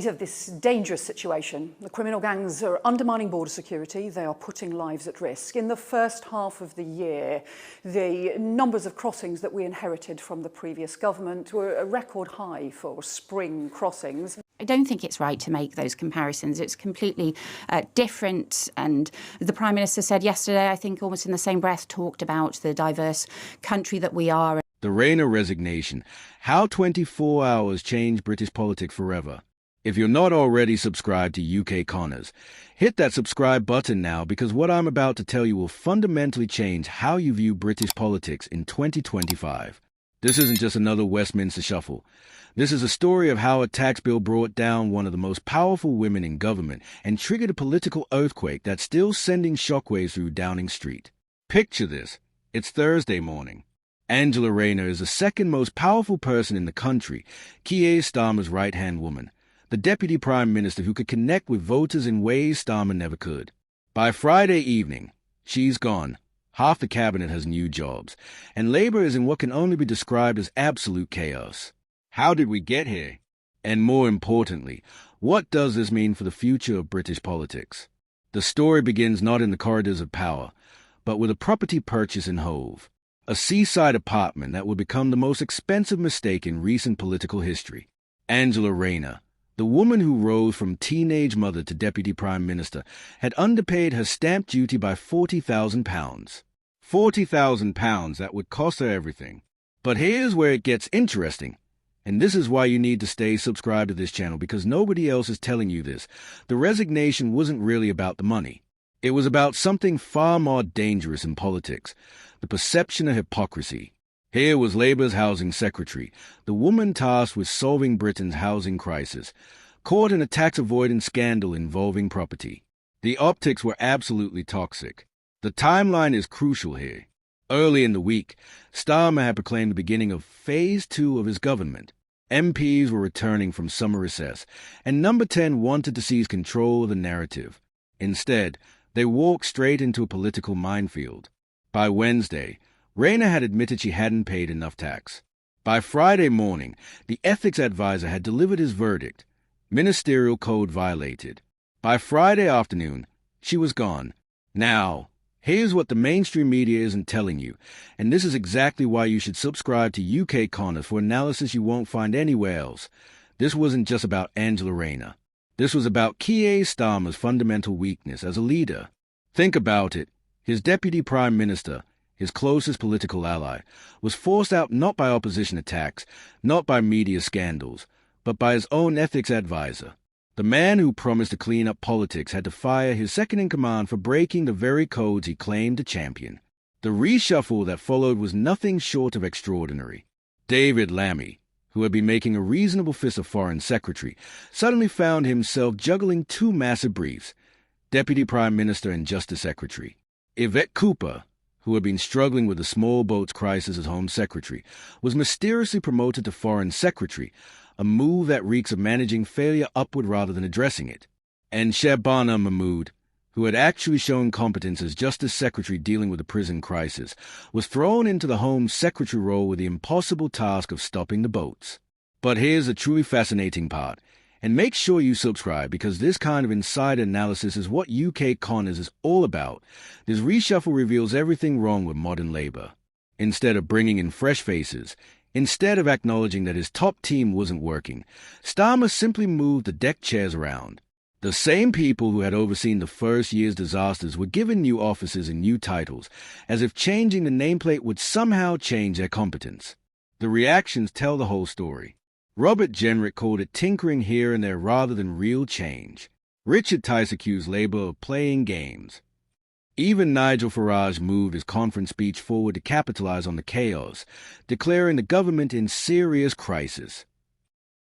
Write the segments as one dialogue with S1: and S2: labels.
S1: We have this dangerous situation. The criminal gangs are undermining border security. They are putting lives at risk. In the first half of the year, the numbers of crossings that we inherited from the previous government were a record high for spring crossings.
S2: I don't think it's right to make those comparisons. It's completely different. And the Prime Minister said yesterday, I think almost in the same breath, talked about the diverse country that we are.
S3: The Rayner resignation. How 24 hours changed British politics forever. If you're not already subscribed to UK Conners, hit that subscribe button now, because what I'm about to tell you will fundamentally change how you view British politics in 2025. This isn't just another Westminster shuffle. This is a story of how a tax bill brought down one of the most powerful women in government and triggered a political earthquake that's still sending shockwaves through Downing Street. Picture this. It's Thursday morning. Angela Rayner is the second most powerful person in the country, Keir Starmer's right-hand woman, the Deputy Prime Minister who could connect with voters in ways Starmer never could. By Friday evening, she's gone. Half the cabinet has new jobs, and Labour is in what can only be described as absolute chaos. How did we get here? And more importantly, what does this mean for the future of British politics? The story begins not in the corridors of power, but with a property purchase in Hove, a seaside apartment that would become the most expensive mistake in recent political history. Angela Rayner, the woman who rose from teenage mother to Deputy Prime Minister, had underpaid her stamp duty by £40,000. £40,000 that would cost her everything. But here's where it gets interesting. And this is why you need to stay subscribed to this channel, because nobody else is telling you this. The resignation wasn't really about the money. It was about something far more dangerous in politics, the perception of hypocrisy. Here was Labour's Housing Secretary, the woman tasked with solving Britain's housing crisis, caught in a tax avoidance scandal involving property. The optics were absolutely toxic. The timeline is crucial here. Early in the week, Starmer had proclaimed the beginning of Phase 2 of his government. MPs were returning from summer recess, and Number 10 wanted to seize control of the narrative. Instead, they walked straight into a political minefield. By Wednesday, Rayner had admitted she hadn't paid enough tax. By Friday morning, the ethics advisor had delivered his verdict. Ministerial code violated. By Friday afternoon, she was gone. Now, here's what the mainstream media isn't telling you, and this is exactly why you should subscribe to UK Conners for analysis you won't find anywhere else. This wasn't just about Angela Rayner. This was about Keir Starmer's fundamental weakness as a leader. Think about it. His Deputy Prime Minister, his closest political ally, was forced out not by opposition attacks, not by media scandals, but by his own ethics advisor. The man who promised to clean up politics had to fire his second-in-command for breaking the very codes he claimed to champion. The reshuffle that followed was nothing short of extraordinary. David Lammy, who had been making a reasonable fist of Foreign Secretary, suddenly found himself juggling two massive briefs, Deputy Prime Minister and Justice Secretary. Yvette Cooper, who had been struggling with the small boats crisis as Home Secretary, was mysteriously promoted to Foreign Secretary, a move that reeks of managing failure upward rather than addressing it. And Shabana Mahmood, who had actually shown competence as Justice Secretary dealing with the prison crisis, was thrown into the Home Secretary role with the impossible task of stopping the boats. But here's the truly fascinating part. And make sure you subscribe, because this kind of insider analysis is what UK Conners is all about. This reshuffle reveals everything wrong with modern Labour. Instead of bringing in fresh faces, instead of acknowledging that his top team wasn't working, Starmer simply moved the deck chairs around. The same people who had overseen the first year's disasters were given new offices and new titles, as if changing the nameplate would somehow change their competence. The reactions tell the whole story. Robert Jenrick called it tinkering here and there rather than real change. Richard Tice accused Labour of playing games. Even Nigel Farage moved his conference speech forward to capitalise on the chaos, declaring the government in serious crisis.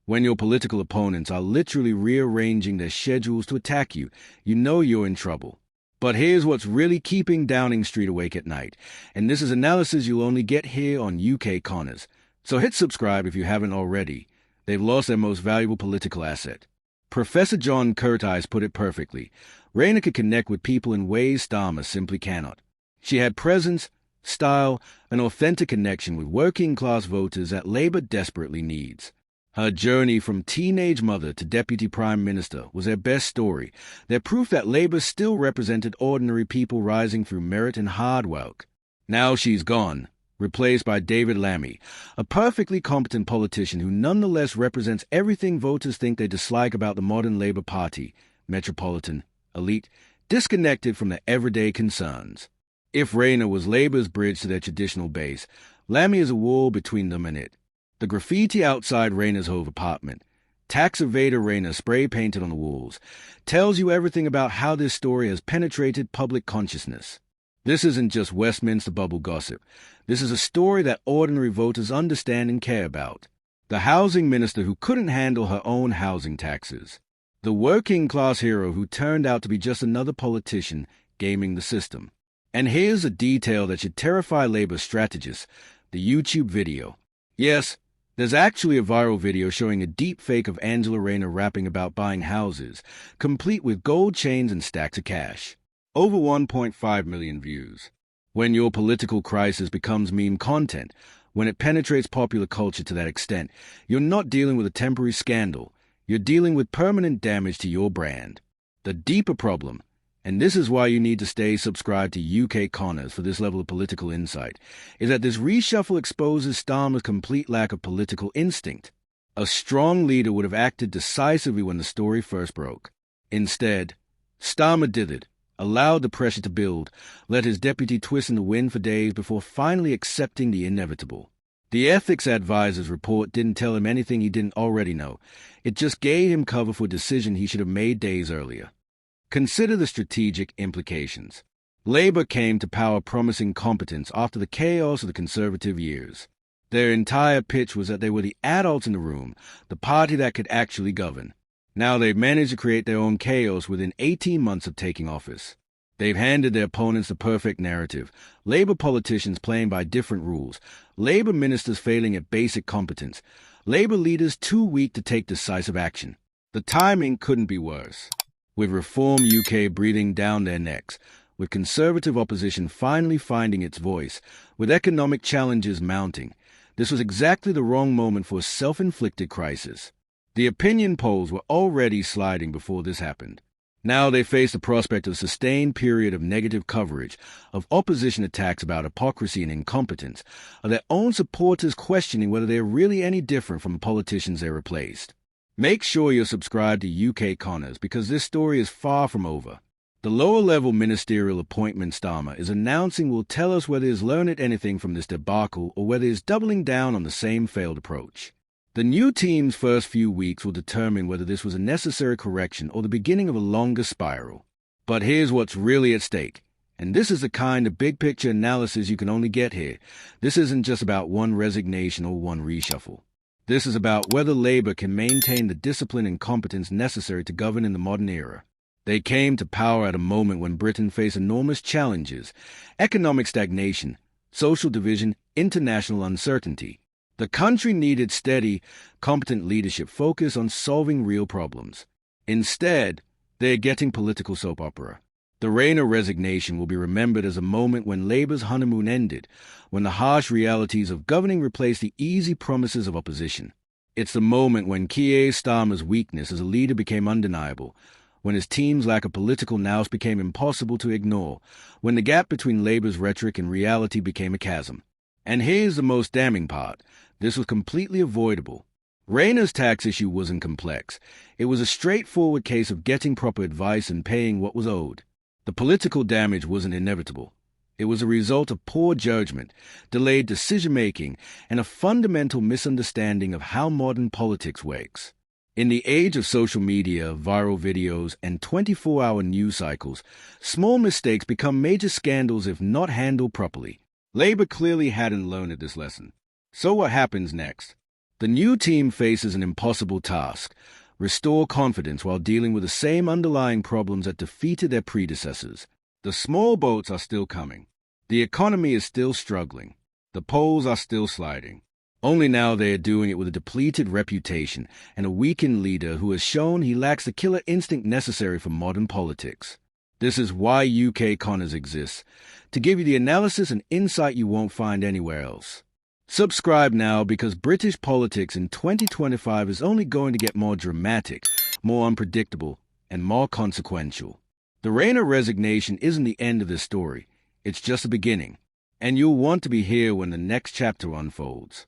S3: When your political opponents are literally rearranging their schedules to attack you, you know you're in trouble. But here's what's really keeping Downing Street awake at night, and this is analysis you'll only get here on UK Conners. So hit subscribe if you haven't already. They've lost their most valuable political asset. Professor John Curtice put it perfectly. Rayner could connect with people in ways Starmer simply cannot. She had presence, style, an authentic connection with working-class voters that Labour desperately needs. Her journey from teenage mother to deputy prime minister was their best story, their proof that Labour still represented ordinary people rising through merit and hard work. Now she's gone, replaced by David Lammy, a perfectly competent politician who nonetheless represents everything voters think they dislike about the modern Labour Party, metropolitan, elite, disconnected from their everyday concerns. If Rayner was Labour's bridge to their traditional base, Lammy is a wall between them and it. The graffiti outside Rayner's Hove apartment, tax evader Rayner spray-painted on the walls, tells you everything about how this story has penetrated public consciousness. This isn't just Westminster bubble gossip. This is a story that ordinary voters understand and care about. The housing minister who couldn't handle her own housing taxes. The working-class hero who turned out to be just another politician gaming the system. And here's a detail that should terrify Labour strategists, the YouTube video. Yes, there's actually a viral video showing a deep fake of Angela Rayner rapping about buying houses, complete with gold chains and stacks of cash. Over 1.5 million views. When your political crisis becomes meme content, when it penetrates popular culture to that extent, you're not dealing with a temporary scandal. You're dealing with permanent damage to your brand. The deeper problem, and this is why you need to stay subscribed to UK Connors for this level of political insight, is that this reshuffle exposes Starmer's complete lack of political instinct. A strong leader would have acted decisively when the story first broke. Instead, Starmer dithered, allowed the pressure to build, let his deputy twist in the wind for days before finally accepting the inevitable. The ethics advisor's report didn't tell him anything he didn't already know. It just gave him cover for a decision he should have made days earlier. Consider the strategic implications. Labour came to power promising competence after the chaos of the Conservative years. Their entire pitch was that they were the adults in the room, the party that could actually govern. Now they've managed to create their own chaos within 18 months of taking office. They've handed their opponents the perfect narrative, Labour politicians playing by different rules, Labour ministers failing at basic competence, Labour leaders too weak to take decisive action. The timing couldn't be worse. With Reform UK breathing down their necks, with Conservative opposition finally finding its voice, with economic challenges mounting, this was exactly the wrong moment for a self-inflicted crisis. The opinion polls were already sliding before this happened. Now they face the prospect of a sustained period of negative coverage, of opposition attacks about hypocrisy and incompetence, of their own supporters questioning whether they are really any different from the politicians they replaced. Make sure you're subscribed to UK Connors because this story is far from over. The lower-level ministerial appointment Starmer is announcing will tell us whether he's learned anything from this debacle or whether he's doubling down on the same failed approach. The new team's first few weeks will determine whether this was a necessary correction or the beginning of a longer spiral. But here's what's really at stake. And this is the kind of big-picture analysis you can only get here. This isn't just about one resignation or one reshuffle. This is about whether Labour can maintain the discipline and competence necessary to govern in the modern era. They came to power at a moment when Britain faced enormous challenges: economic stagnation, social division, international uncertainty. The country needed steady, competent leadership focused on solving real problems. Instead, they're getting political soap opera. The Rayner resignation will be remembered as a moment when Labour's honeymoon ended, when the harsh realities of governing replaced the easy promises of opposition. It's the moment when Keir Starmer's weakness as a leader became undeniable, when his team's lack of political nous became impossible to ignore, when the gap between Labour's rhetoric and reality became a chasm. And here's the most damning part. This was completely avoidable. Rayner's tax issue wasn't complex. It was a straightforward case of getting proper advice and paying what was owed. The political damage wasn't inevitable. It was a result of poor judgment, delayed decision-making, and a fundamental misunderstanding of how modern politics works. In the age of social media, viral videos, and 24-hour news cycles, small mistakes become major scandals if not handled properly. Labour clearly hadn't learned this lesson. So what happens next? The new team faces an impossible task: restore confidence while dealing with the same underlying problems that defeated their predecessors. The small boats are still coming. The economy is still struggling. The polls are still sliding. Only now they are doing it with a depleted reputation and a weakened leader who has shown he lacks the killer instinct necessary for modern politics. This is why UK Connors exists, to give you the analysis and insight you won't find anywhere else. Subscribe now because British politics in 2025 is only going to get more dramatic, more unpredictable, and more consequential. The reign of resignation isn't the end of this story. It's just the beginning. And you'll want to be here when the next chapter unfolds.